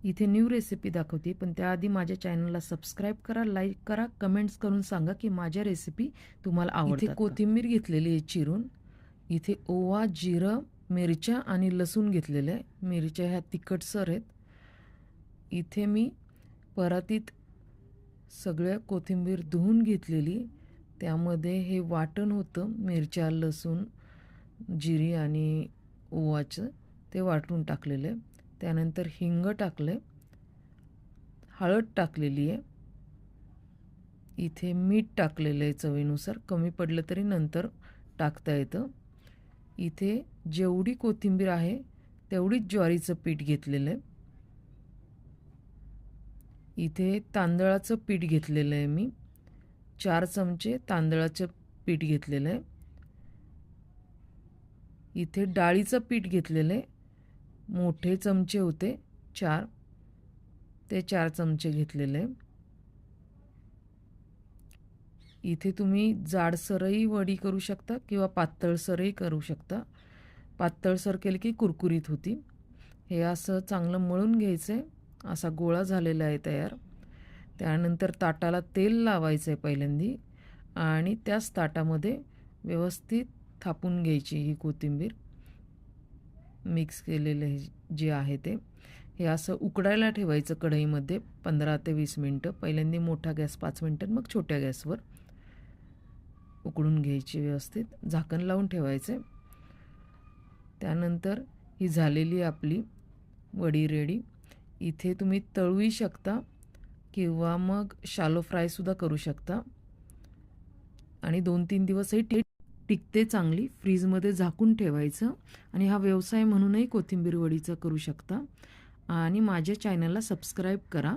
इथे new recipe दाखवते, पण त्याआधी माझ्या चॅनलला सबस्क्राईब करा, लाईक करा, कमेंट्स करून सांगा की माझ्या रेसिपी तुम्हाला आवडतात. इथे कोथिंबीर घेतलेली आहे चिरून. इथे ओवा, जिरं, मिरच्या आणि लसूण घेतलेलं आहे. मिरच्या ह्या तिखटसर आहेत. इथे मी परातीत सगळ्या कोथिंबीर धुवून घेतलेली, त्यामध्ये हे वाटण होतं मिरच्या, लसूण, जिरी आणि ओवाचं, ते वाटून टाकलेलं आहे. त्यानंतर हिंग टाकले, हळद टाकलेली आहे. इथे मीठ टाकलेलं आहे चवीनुसार, कमी पडलं तरी नंतर टाकता येतं. इथे जेवढी कोथिंबीर आहे तेवढीच ज्वारीचं पीठ घेतलेलं आहे. इथे तांदळाचं पीठ घेतलेलं आहे मी, 4 चमचे तांदळाचं पीठ घेतलेलं आहे. इथे डाळीचं पीठ घेतलेलं आहे, मोठे चमचे होते 4, ते 4 चमचे घेतलेले. इथे तुम्ही जाडसरही वडी करू शकता किंवा पातळसरही करू शकता. पातळसर केली की कुरकुरीत होती. हे असं चांगलं मळून घ्यायचं आहे. असा गोळा झालेला आहे तयार. त्यानंतर ताटाला तेल लावायचं आहे पहिल्यांदी आणि त्याच ताटामध्ये व्यवस्थित थापून घ्यायची ही कोथिंबीर मिक्स केलेले जे आहे ते. हे असं उकडायला ठेवायचं कढईमध्ये 15 ते 20 मिनटं. पहिल्यांदा मोठा गॅस 5 मिनटं, मग छोट्या गॅसवर उकडून घ्यायची व्यवस्थित. झाकण लावून ठेवायचं. त्यानंतर ही झालेली आपली वडी रेडी. इथे तुम्ही तळूही शकता किंवा मग शालो फ्रायसुद्धा करू शकता आणि 2-3 दिवसही टिकते चांगली. फ्रीजमध्ये झाकून ठेवायचं आणि हा व्यवसाय म्हणूनही कोथिंबीर वडीचं करू शकता. आणि माझ्या चॅनलला सबस्क्राईब करा.